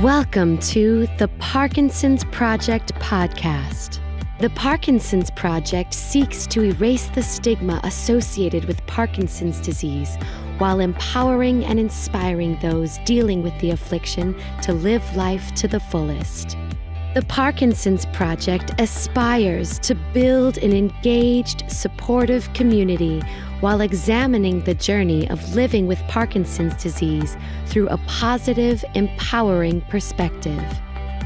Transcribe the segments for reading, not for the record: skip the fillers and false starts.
Welcome to the Parkinson's Project podcast. The Parkinson's Project seeks to erase the stigma associated with Parkinson's disease while empowering and inspiring those dealing with the affliction to live life to the fullest. The Parkinson's Project aspires to build an engaged, supportive community while examining the journey of living with Parkinson's disease through a positive, empowering perspective.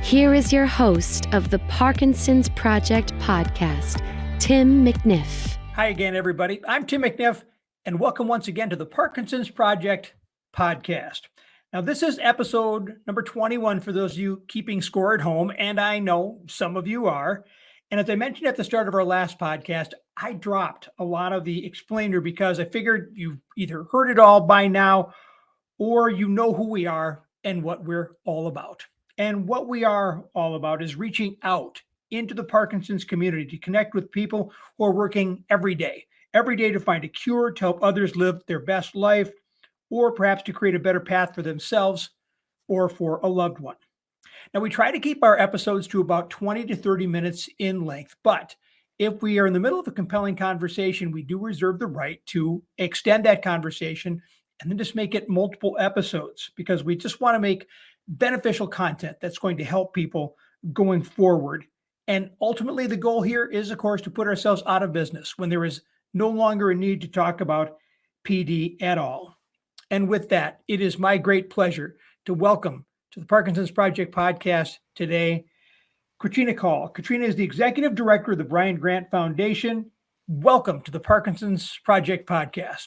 Here is your host of the Parkinson's Project podcast, Tim McNiff. Hi again, everybody. I'm Tim McNiff, and welcome once again to the Parkinson's Project podcast. Now, this is episode number 21 for those of you keeping score at home, and I know some of you are. And as I mentioned at the start of our last podcast, I dropped a lot of the explainer because I figured you've either heard it all by now or you know who we are and what we're all about. And what we are all about is reaching out into the Parkinson's community to connect with people who are working every day to find a cure, to help others live their best life, or perhaps to create a better path for themselves or for a loved one. Now, we try to keep our episodes to about 20 to 30 minutes in length, but if we are in the middle of a compelling conversation, we do reserve the right to extend that conversation and then just make it multiple episodes, because we just want to make beneficial content that's going to help people going forward. And ultimately, the goal here is, of course, to put ourselves out of business when there is no longer a need to talk about PD at all. And with that, it is my great pleasure to welcome to the Parkinson's Project podcast today, Katrina Kahl. Katrina is the Executive Director of the Brian Grant Foundation. Welcome to the Parkinson's Project podcast.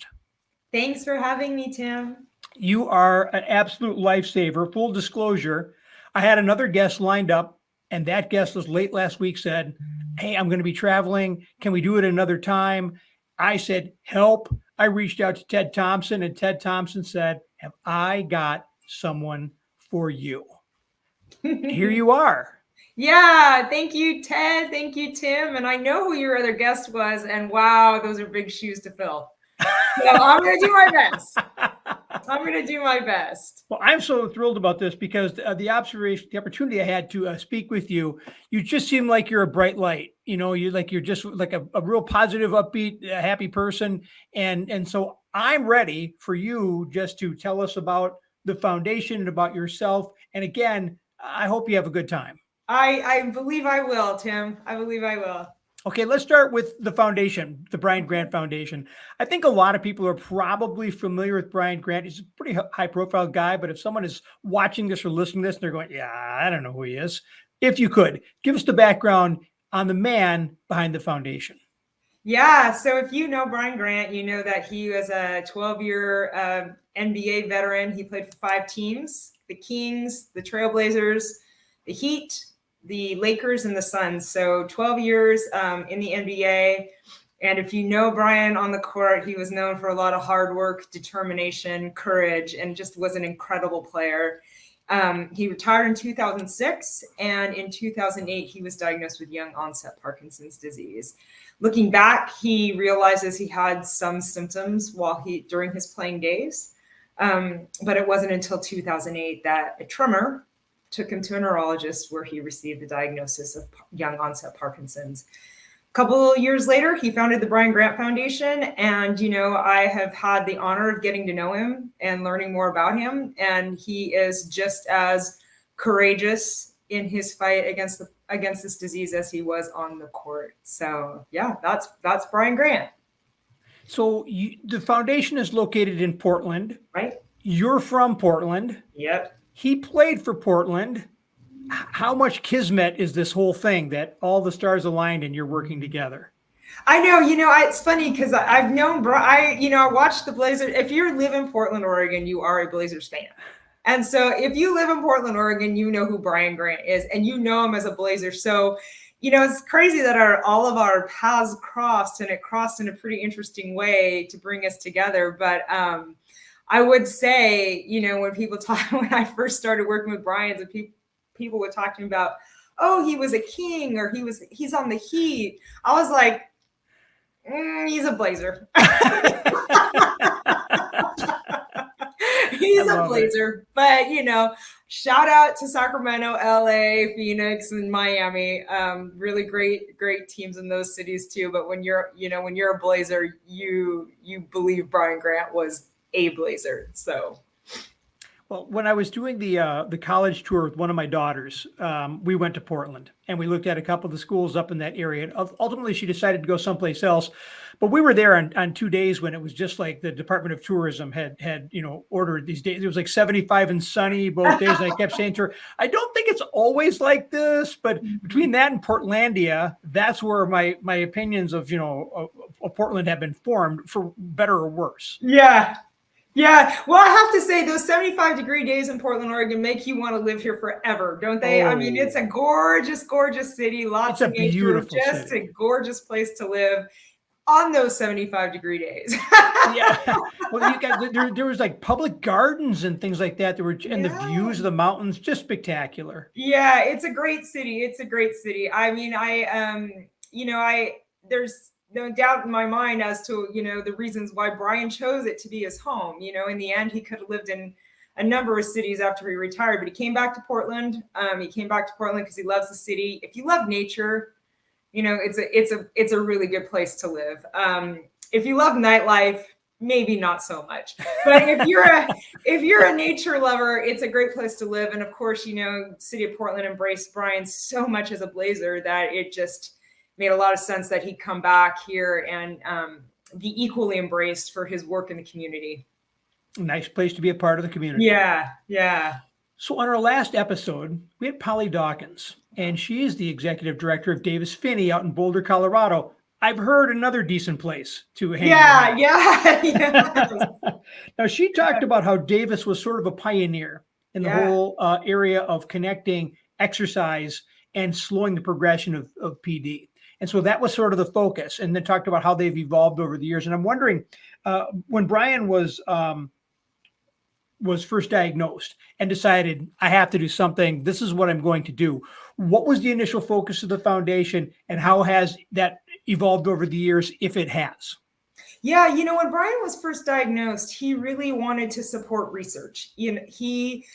Thanks for having me, Tim. You are an absolute lifesaver. Full disclosure, I had another guest lined up, and that guest was late last week, said, "Hey, I'm going to be traveling. Can we do it another time?" I said, "Help." I reached out to Ted Thompson, and Ted Thompson said, "Have I got someone for you?" Here you are. Yeah, thank you, Ted. Thank you, Tim. And I know who your other guest was, and wow, those are big shoes to fill. So I'm going to do my best. Well, I'm so thrilled about this because the opportunity I had to speak with you, you just seem like you're a bright light. You know, you're just like a real positive, upbeat, happy person. And so I'm ready for you just to tell us about the foundation and about yourself. And again, I hope you have a good time. I believe I will, Tim. I believe I will. Okay, let's start with the foundation, the Brian Grant Foundation. I think a lot of people are probably familiar with Brian Grant. He's a pretty high-profile guy, but if someone is watching this or listening to this, and they're going, "Yeah, I don't know who he is," if you could, give us the background on the man behind the foundation. Yeah, so if you know Brian Grant, you know that he was a 12-year NBA veteran. He played for 5 teams: the Kings, the Trailblazers, the Heat, the Lakers, and the Suns. So 12 years in the NBA. And if you know Brian on the court, he was known for a lot of hard work, determination, courage, and just was an incredible player. He retired in 2006, and in 2008, he was diagnosed with young onset Parkinson's disease. Looking back, he realizes he had some symptoms during his playing days. But it wasn't until 2008 that a tremor took him to a neurologist, where he received the diagnosis of young onset Parkinson's. A couple of years later, he founded the Brian Grant Foundation. And, I have had the honor of getting to know him and learning more about him. And he is just as courageous in his fight against this disease as he was on the court. So yeah, that's Brian Grant. So the foundation is located in Portland. Right. You're from Portland. Yep. He played for Portland. How much kismet is this whole thing that all the stars aligned and you're working together? I know, it's funny because I've known, I watched the Blazers. If you live in Portland, Oregon, you are a Blazers fan. And so if you live in Portland, Oregon, you know who Brian Grant is, and you know him as a Blazer. So, it's crazy that all of our paths crossed, and it crossed in a pretty interesting way to bring us together. But, I would say, when I first started working with Brian, people would talk to me about, "Oh, he was a King," or he's on the Heat. I was like, he's a Blazer. He's a Blazer, but shout out to Sacramento, LA, Phoenix, and Miami. Really great teams in those cities too. But when you're a Blazer, you believe Brian Grant was a Blazer. So. Well, when I was doing the college tour with one of my daughters, we went to Portland and we looked at a couple of the schools up in that area. And ultimately, she decided to go someplace else. But we were there on 2 days when it was just like the Department of Tourism had ordered these days. It was like 75 and sunny both days. And I kept saying to her, I don't think it's always like this, but between that and Portlandia, that's where my opinions of Portland have been formed, for better or worse. Yeah. Yeah, well, I have to say those 75-degree days in Portland, Oregon make you want to live here forever, don't they? Oh. I mean, it's a gorgeous, gorgeous city, lots of nature, just a gorgeous place to live on those 75-degree days. Yeah. Well, you got there was like public gardens and things like that. There were, and the views of the mountains, just spectacular. Yeah, it's a great city. It's a great city. I mean, there's no doubt in my mind as to, the reasons why Brian chose it to be his home. In the end, he could have lived in a number of cities after he retired, but he came back to Portland. He came back to Portland because he loves the city. If you love nature, it's a really good place to live. If you love nightlife, maybe not so much, but if you're a nature lover, it's a great place to live. And of course, city of Portland embraced Brian so much as a Blazer that it just made a lot of sense that he'd come back here and be equally embraced for his work in the community. Nice place to be a part of the community. Yeah, yeah. So on our last episode, we had Polly Dawkins, and she is the executive director of Davis Finney out in Boulder, Colorado. I've heard another decent place to hang out. Yeah. Now, she talked about how Davis was sort of a pioneer in the whole area of connecting exercise and slowing the progression of PD. And so that was sort of the focus, and then talked about how they've evolved over the years. And I'm wondering, when Brian was first diagnosed and decided, I have to do something, this is what I'm going to do, what was the initial focus of the foundation, and how has that evolved over the years, if it has? Yeah, when Brian was first diagnosed, he really wanted to support research. He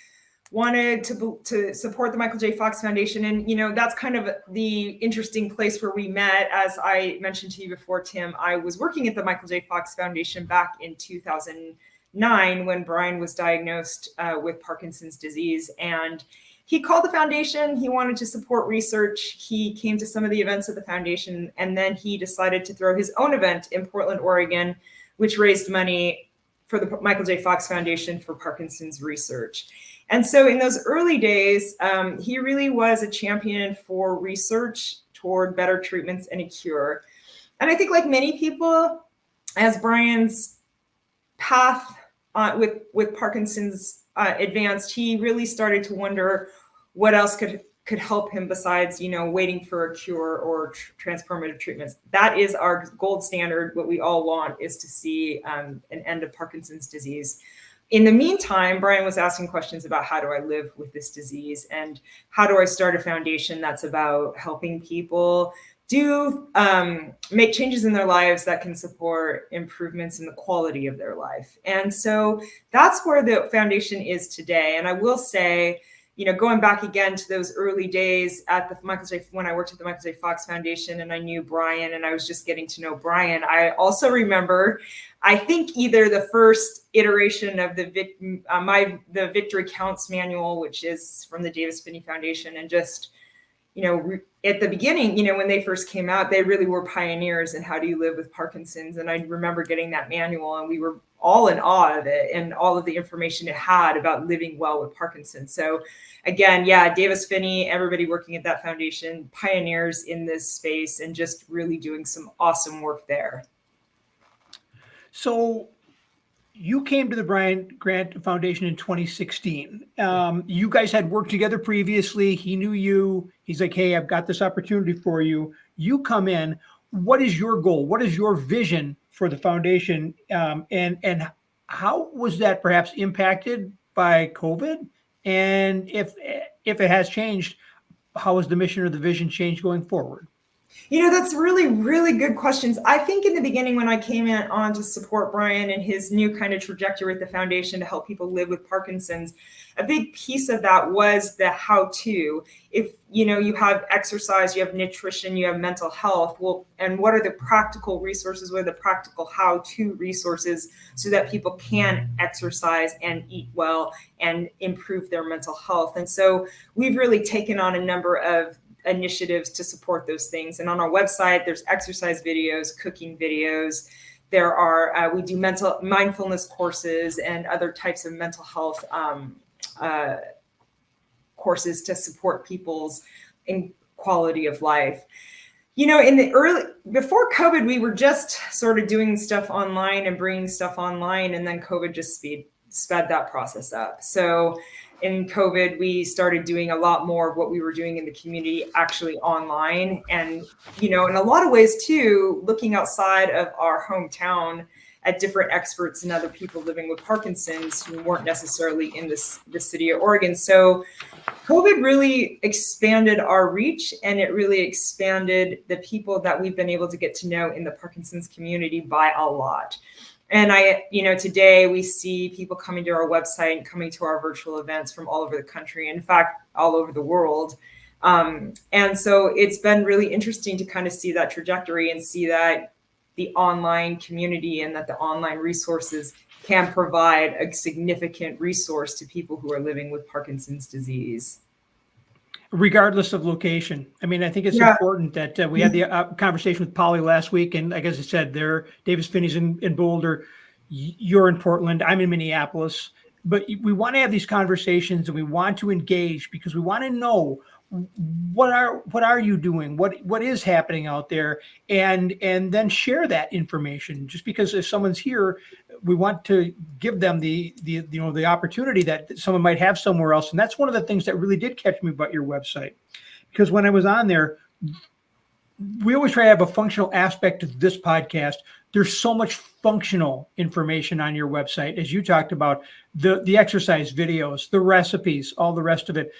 wanted to support the Michael J. Fox Foundation. And, that's kind of the interesting place where we met. As I mentioned to you before, Tim, I was working at the Michael J. Fox Foundation back in 2009 when Brian was diagnosed with Parkinson's disease. And he called the foundation. He wanted to support research. He came to some of the events of the foundation, and then he decided to throw his own event in Portland, Oregon, which raised money for the Michael J. Fox Foundation for Parkinson's research. And so in those early days, he really was a champion for research toward better treatments and a cure. And I think, like many people, as Brian's path with Parkinson's advanced, he really started to wonder what else could help him besides, waiting for a cure or transformative treatments. That is our gold standard. What we all want is to see an end of Parkinson's disease. In the meantime, Brian was asking questions about, how do I live with this disease, and how do I start a foundation that's about helping people make changes in their lives that can support improvements in the quality of their life. And so that's where the foundation is today. And I will say, going back again to those early days when I worked at the Michael J. Fox Foundation and I knew Brian and I was just getting to know Brian, I also remember, I think either the first iteration of the Victory Counts manual, which is from the Davis Finney Foundation, and just, at the beginning, when they first came out, they really were pioneers in how do you live with Parkinson's. And I remember getting that manual, and we were all in awe of it and all of the information it had about living well with Parkinson's. So again, Davis Finney, everybody working at that foundation, pioneers in this space and just really doing some awesome work there. So you came to the Brian Grant Foundation in 2016. You guys had worked together previously. He knew you. He's like, hey, I've got this opportunity for you. You come in. What is your goal? What is your vision for the foundation? And how was that perhaps impacted by COVID? And if it has changed, how has the mission or the vision changed going forward? That's really, really good questions. I think in the beginning, when I came on to support Brian and his new kind of trajectory with the foundation to help people live with Parkinson's, a big piece of that was the how-to. If you have exercise, you have nutrition, you have mental health, well, and what are the practical resources? What are the practical how-to resources so that people can exercise and eat well and improve their mental health? And so we've really taken on a number of initiatives to support those things. And on our website, there's exercise videos, cooking videos. There are, we do mindfulness courses and other types of mental health courses to support people's quality of life. Before COVID, we were just sort of doing stuff online and bringing stuff online, and then COVID just sped that process up. So in COVID, we started doing a lot more of what we were doing in the community actually online. And, in a lot of ways too, looking outside of our hometown at different experts and other people living with Parkinson's who weren't necessarily in the city of Oregon. So COVID really expanded our reach, and it really expanded the people that we've been able to get to know in the Parkinson's community by a lot. And today we see people coming to our website and coming to our virtual events from all over the country, in fact, all over the world. And so it's been really interesting to kind of see that trajectory and see that the online community and that the online resources can provide a significant resource to people who are living with Parkinson's disease. Regardless of location. I mean, I think it's important that we had the conversation with Polly last week. And like I said, Davis Finney's in Boulder, you're in Portland, I'm in Minneapolis. But we want to have these conversations, and we want to engage because we want to know what are you doing? What is happening out there? And then share that information. Just because if someone's here, we want to give them the opportunity that someone might have somewhere else. And that's one of the things that really did catch me about your website, because when I was on there, we always try to have a functional aspect to this podcast. There's so much functional information on your website, as you talked about, the exercise videos, the recipes, all the rest of it.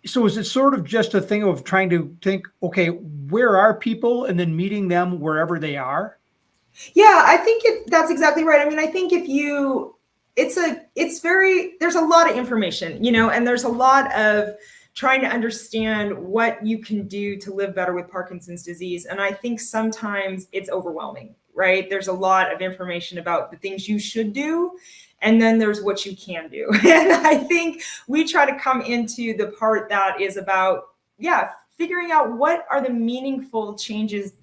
So is it sort of just a thing of trying to think, okay, where are people, and then meeting them wherever they are? Yeah, I think that's exactly right. I mean, I think there's a lot of information, and there's a lot of trying to understand what you can do to live better with Parkinson's disease. And I think sometimes it's overwhelming, right? There's a lot of information about the things you should do, and then there's what you can do. And I think we try to come into the part that is about, figuring out what are the meaningful changes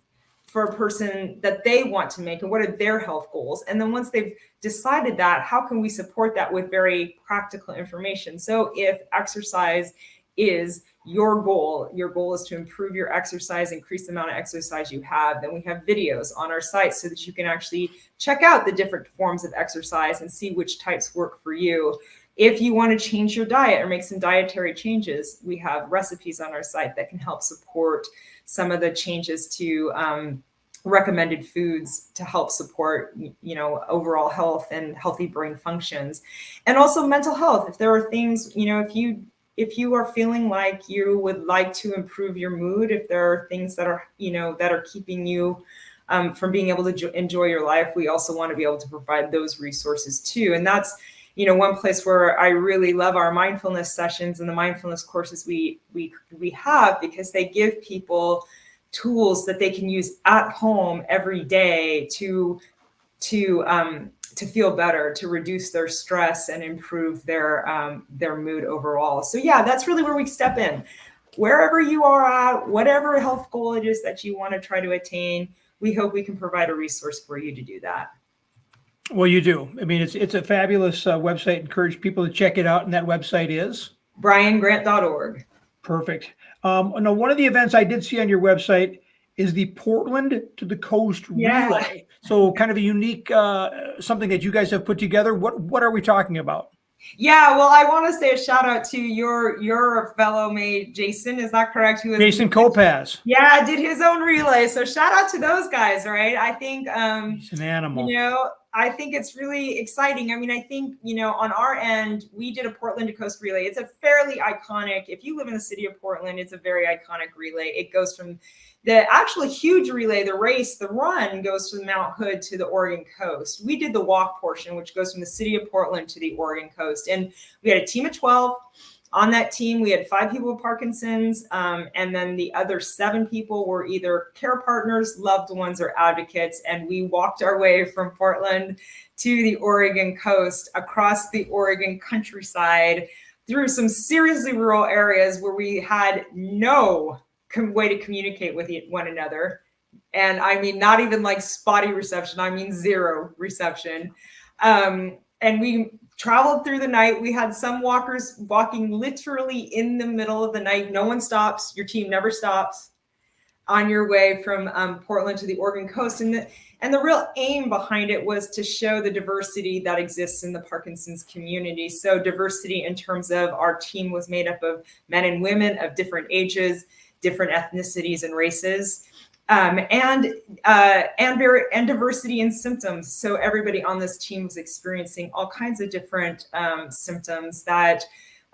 for a person that they want to make, and what are their health goals. And then once they've decided that, how can we support that with very practical information? So if exercise is your goal is to improve your exercise, increase the amount of exercise you have, then we have videos on our site so that you can actually check out the different forms of exercise and see which types work for you. If you want to change your diet or make some dietary changes, we have recipes on our site that can help support some of the changes to recommended foods to help support, overall health and healthy brain functions. And also mental health. If there are things, if you are feeling like you would like to improve your mood, if there are things that are, that are keeping you from being able to enjoy your life, we also want to be able to provide those resources too. And that's, one place where I really love our mindfulness sessions and the mindfulness courses we have, because they give people tools that they can use at home every day to feel better, to reduce their stress and improve their mood overall. So that's really where we step in. Wherever you are at, whatever health goal it is that you want to try to attain, we hope we can provide a resource for you to do that. Well, you do. I mean, it's a fabulous website. Encourage people to check it out. And that website is? briangrant.org. Perfect. Now, one of the events I did see on your website is the Portland to the Coast Relay. So kind of a unique, something that you guys have put together. What are we talking about? Yeah, well, I want to say a shout out to your fellow mate, Jason. Is that correct? Jason Kopaz. Yeah, did his own relay. So shout out to those guys, right? I think he's an animal. I think it's really exciting. I mean, I think, on our end, we did a Portland to Coast relay. It's a fairly iconic, if you live in the city of Portland, it's a very iconic relay. It goes from the actually huge relay, the race, the run goes from Mount Hood to the Oregon coast. We did the walk portion, which goes from the city of Portland to the Oregon coast. And we had a team of 12. On that team, we had 5 people with Parkinson's, and then the other 7 people were either care partners, loved ones, or advocates. And we walked our way from Portland to the Oregon coast, across the Oregon countryside, through some seriously rural areas where we had no way to communicate with one another. And I mean, not even like spotty reception, I mean, 0 reception. And we traveled through the night. We had some walkers walking literally in the middle of the night. No one stops. Your team never stops on your way from Portland to the Oregon coast. And the real aim behind it was to show the diversity that exists in the Parkinson's community. So diversity in terms of our team was made up of men and women of different ages, different ethnicities and races. And diversity in symptoms. So everybody on this team was experiencing all kinds of different symptoms that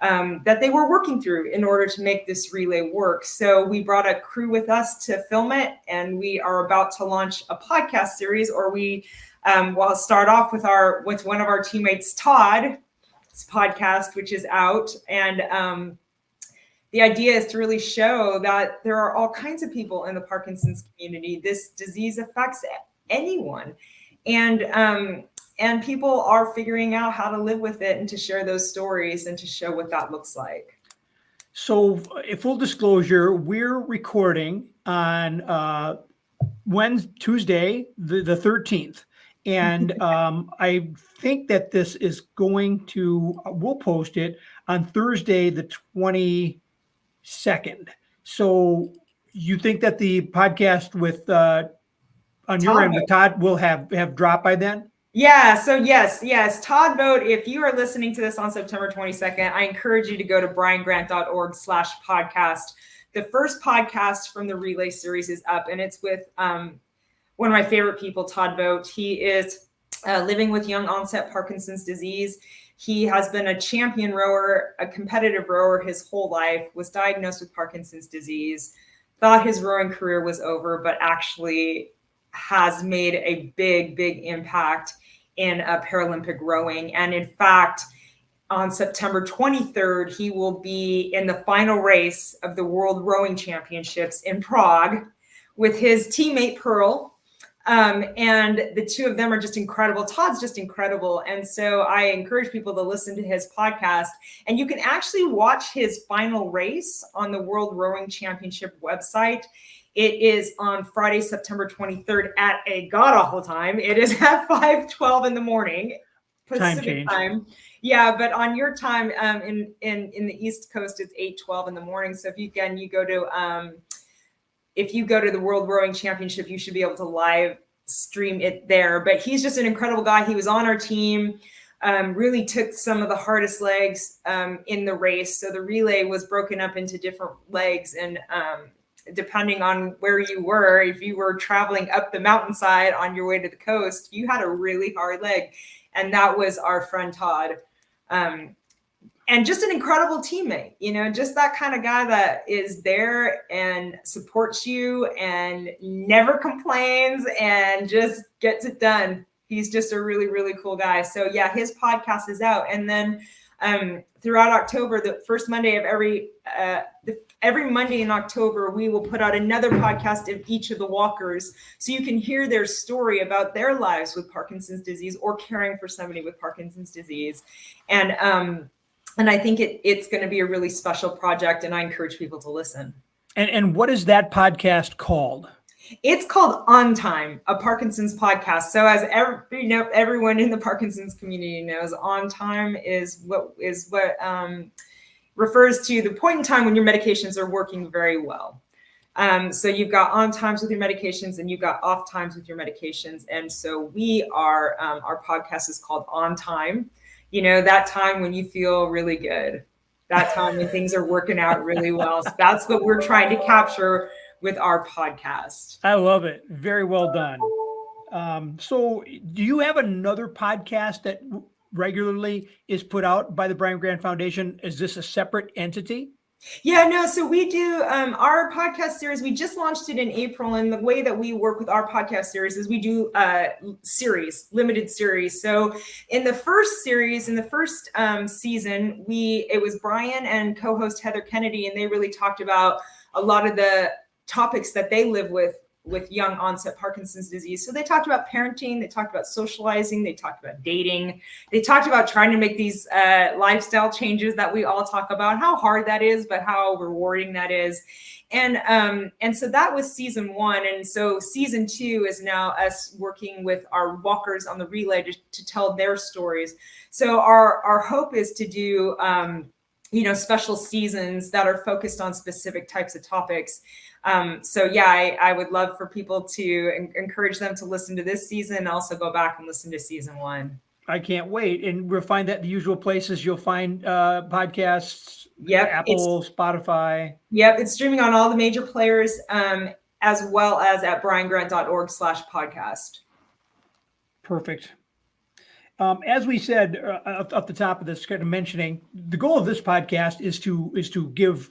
they were working through in order to make this relay work. So we brought a crew with us to film it, and we are about to launch a podcast series, or we'll start off with one of our teammates, Todd's podcast, which is out. And the idea is to really show that there are all kinds of people in the Parkinson's community. This disease affects anyone. And people are figuring out how to live with it, and to share those stories and to show what that looks like. So, full disclosure, we're recording on Tuesday, the 13th. And I think that this is we'll post it on Thursday, the 22nd. So you think that the podcast with on your end with Todd will have dropped by then? Yeah. So yes. Todd Vogt, if you are listening to this on September 22nd, I encourage you to go to briangrant.org/podcast. The first podcast from the relay series is up, and it's with one of my favorite people, Todd Vogt. He is living with young onset Parkinson's disease. He has been a champion rower, a competitive rower his whole life, was diagnosed with Parkinson's disease, thought his rowing career was over, but actually has made a big, big impact in Paralympic rowing. And in fact, on September 23rd, he will be in the final race of the World Rowing Championships in Prague with his teammate Pearl. And the two of them are just incredible. Todd's just incredible. And so I encourage people to listen to his podcast, and you can actually watch his final race on the World Rowing Championship website. It is on Friday, September 23rd at a god-awful time. It is at 5:12 in the morning, Pacific time. Yeah, but on your time in the East Coast, it's 8:12 in the morning. So if you go to the World Rowing Championship, you should be able to live stream it there. But he's just an incredible guy. He was on our team, really took some of the hardest legs in the race. So the relay was broken up into different legs, and depending on where you were, if you were traveling up the mountainside on your way to the coast, you had a really hard leg. And that was our friend Todd. And just an incredible teammate, just that kind of guy that is there and supports you and never complains and just gets it done. He's just a really, really cool guy. So yeah, his podcast is out. And then throughout October, the first Monday of every Monday in October, we will put out another podcast of each of the walkers, so you can hear their story about their lives with Parkinson's disease or caring for somebody with Parkinson's disease. And I think it's going to be a really special project, and I encourage people to listen. And what is that podcast called? It's called On Time, a Parkinson's podcast. So as everyone in the Parkinson's community knows, On Time is what refers to the point in time when your medications are working very well. So you've got on times with your medications, and you've got off times with your medications. And so our podcast is called On Time. That time when you feel really good, that time when things are working out really well. So that's what we're trying to capture with our podcast. I love it. Very well done. So do you have another podcast that regularly is put out by the Brian Grant Foundation? Is this a separate entity? Yeah, no. So we do our podcast series. We just launched it in April, and the way that we work with our podcast series is we do limited series. So in the first series, in the first season, it was Brian and co-host Heather Kennedy, and they really talked about a lot of the topics that they live with young onset Parkinson's disease. So they talked about parenting, they talked about socializing, they talked about dating, they talked about trying to make these lifestyle changes that we all talk about, how hard that is, but how rewarding that is. And so that was season 1. And so season 2 is now us working with our walkers on the relay to tell their stories. So our hope is to do special seasons that are focused on specific types of topics. So yeah, I would love for people to encourage them to listen to this season and also go back and listen to season 1. I can't wait. And we'll find that in the usual places you'll find podcasts, Yep, Apple, Spotify. Yep, it's streaming on all the major players, as well as at briangrant.org/podcast. Perfect. As we said off the top of this, kind of mentioning, the goal of this podcast is to give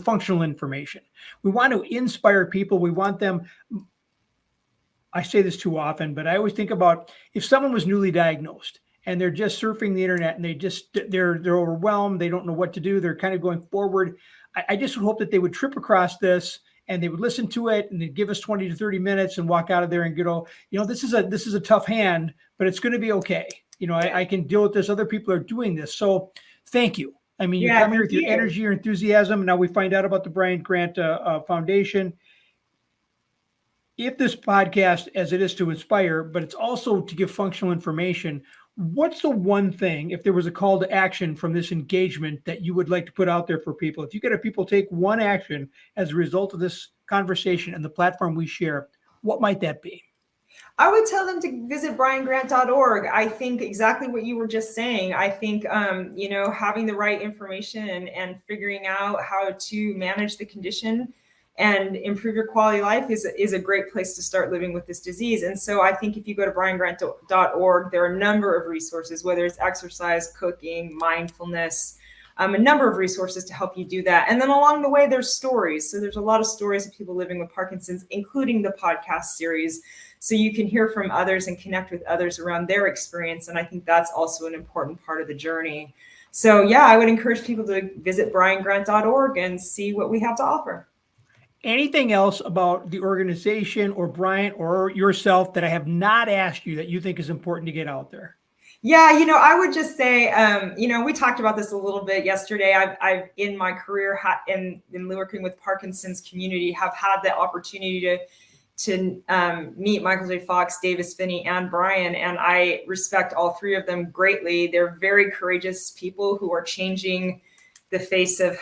functional information. We want to inspire people. We want them. I say this too often, but I always think about if someone was newly diagnosed and they're just surfing the internet and they're overwhelmed, they don't know what to do, they're kind of going forward. I just would hope that they would trip across this and they would listen to it and they'd give us 20 to 30 minutes and walk out of there and go, this is a tough hand, but it's going to be okay. I can deal with this. Other people are doing this. So thank you. I mean, you come here with your energy, your enthusiasm. Now we find out about the Brian Grant Foundation. If this podcast, as it is to inspire, but it's also to give functional information, what's the one thing, if there was a call to action from this engagement, that you would like to put out there for people? If you could have people take one action as a result of this conversation and the platform we share, what might that be? I would tell them to visit briangrant.org. I think exactly what you were just saying. I think, having the right information and figuring out how to manage the condition and improve your quality of life is a great place to start living with this disease. And so I think if you go to briangrant.org, there are a number of resources, whether it's exercise, cooking, mindfulness, a number of resources to help you do that. And then along the way, there's stories. So there's a lot of stories of people living with Parkinson's, including the podcast series. So you can hear from others and connect with others around their experience. And I think that's also an important part of the journey. So yeah, I would encourage people to visit briangrant.org and see what we have to offer. Anything else about the organization or Brian or yourself that I have not asked you that you think is important to get out there? Yeah, I would just say, we talked about this a little bit yesterday. I've in my career in working with Parkinson's community, have had the opportunity to meet Michael J. Fox, Davis Finney, and Brian, and I respect all three of them greatly. They're very courageous people who are changing the face of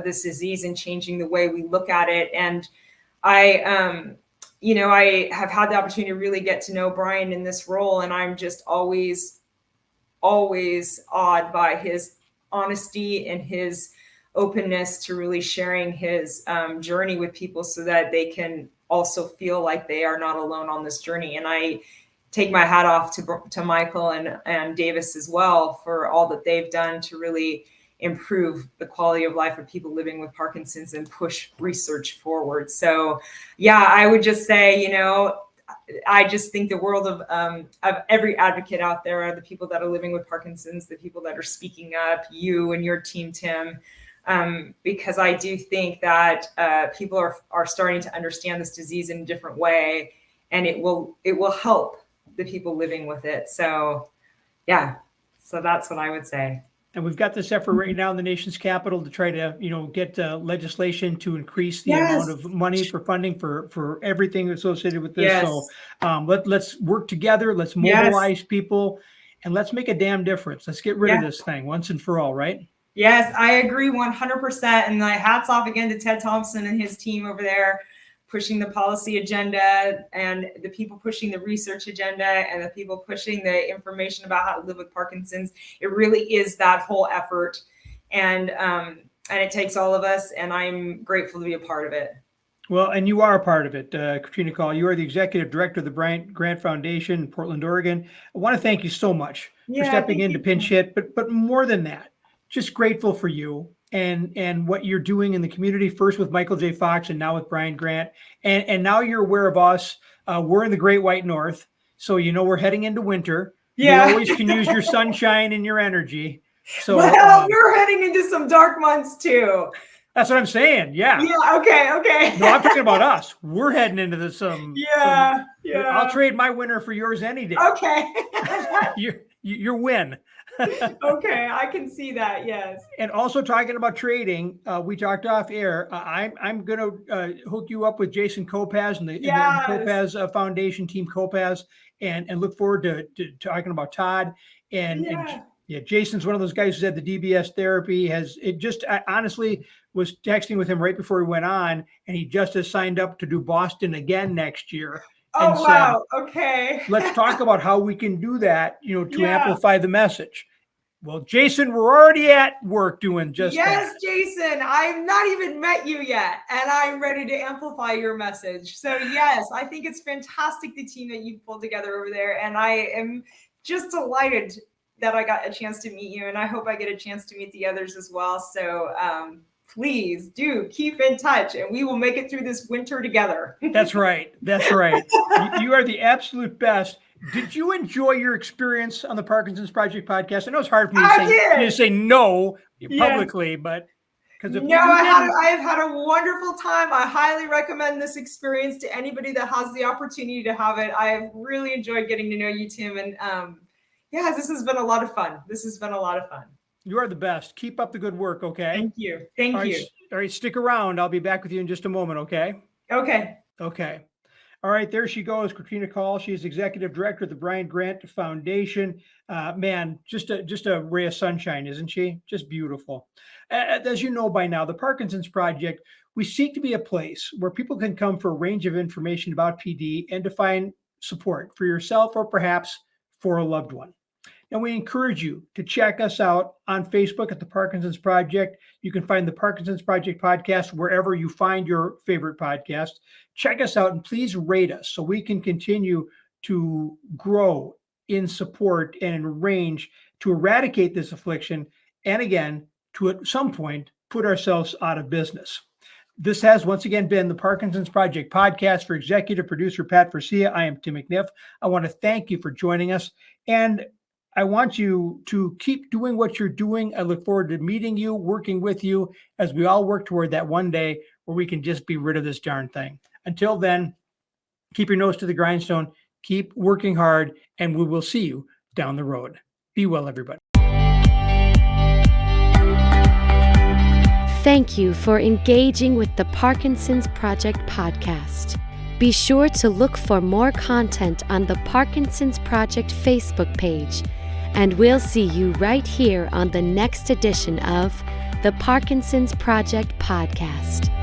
this disease and changing the way we look at it. And I have had the opportunity to really get to know Brian in this role, and I'm just always awed by his honesty and his openness to really sharing his journey with people so that they can also feel like they are not alone on this journey. And I take my hat off to Michael and Davis as well for all that they've done to really improve the quality of life of people living with Parkinson's and push research forward. So yeah, I would just say, I just think the world of every advocate out there are the people that are living with Parkinson's, the people that are speaking up, you and your team, Tim, because I do think that people are starting to understand this disease in a different way, and it will help the people living with it. So yeah, so that's what I would say. And we've got this effort right now in the nation's capital to try to, get legislation to increase the amount of money for funding for everything associated with this. Yes. So let's work together. Let's mobilize people, and let's make a damn difference. Let's get rid of this thing once and for all, right? Yes, I agree 100%. And my hats off again to Ted Thompson and his team over there, pushing the policy agenda, and the people pushing the research agenda, and the people pushing the information about how to live with Parkinson's. It really is that whole effort. And it takes all of us, and I'm grateful to be a part of it. Well, and you are a part of it, Katrina Kahl. You are the executive director of the Bryant Grant Foundation in Portland, Oregon. I want to thank you so much for Yeah, stepping thank in to you. pinch hit, but more than that, just grateful for you and what you're doing in the community. First with Michael J. Fox, and now with Brian Grant, and now you're aware of us. We're in the Great White North, so we're heading into winter. We Yeah. always can use your sunshine and your energy. So Well, we're heading into some dark months too. that's what I'm saying. Yeah. Yeah. Okay. No, I'm talking about us. We're heading into Yeah. I'll trade my winner for yours any day. Okay. Your win. Okay, I can see that. Yes. And also talking about trading, we talked off air. I'm going to hook you up with Jason Kopaz and the Kopaz Foundation team Kopaz, and look forward to talking about Todd and Jason's one of those guys who's had the DBS therapy. I honestly was texting with him right before he went on, and he just has signed up to do Boston again next year. Oh, wow. Okay. Let's talk about how we can do that, to amplify the message. Well, Jason, we're already at work doing just that. Yes, Jason, I've not even met you yet, and I'm ready to amplify your message. So yes, I think it's fantastic, the team that you've pulled together over there. And I am just delighted that I got a chance to meet you, and I hope I get a chance to meet the others as well. So please do keep in touch, and we will make it through this winter together. That's right. You are the absolute best. Did you enjoy your experience on the Parkinson's Project podcast? I know it's hard for me to say no publicly, but because I have had a wonderful time. I highly recommend this experience to anybody that has the opportunity to have it. I have really enjoyed getting to know you, Tim, and this has been a lot of fun. You are the best. Keep up the good work, okay? Thank you. Thank you. All right, stick around. I'll be back with you in just a moment, okay? Okay. All right, there she goes, Katrina Kahl. She is executive director of the Brian Grant Foundation. Man, just a ray of sunshine, isn't she? Just beautiful. As you know by now, the Parkinson's Project, we seek to be a place where people can come for a range of information about PD and to find support for yourself or perhaps for a loved one. And we encourage you to check us out on Facebook at the Parkinson's Project. You can find the Parkinson's Project podcast wherever you find your favorite podcast. Check us out and please rate us so we can continue to grow in support and in range to eradicate this affliction, and again, to at some point put ourselves out of business. This has once again been the Parkinson's Project podcast. For executive producer Pat Versia, I am Tim McNiff. I want to thank you for joining us, and I want you to keep doing what you're doing. I look forward to meeting you, working with you as we all work toward that one day where we can just be rid of this darn thing. Until then, keep your nose to the grindstone, keep working hard, and we will see you down the road. Be well, everybody. Thank you for engaging with the Parkinson's Project podcast. Be sure to look for more content on the Parkinson's Project Facebook page, and we'll see you right here on the next edition of the Parkinson's Project podcast.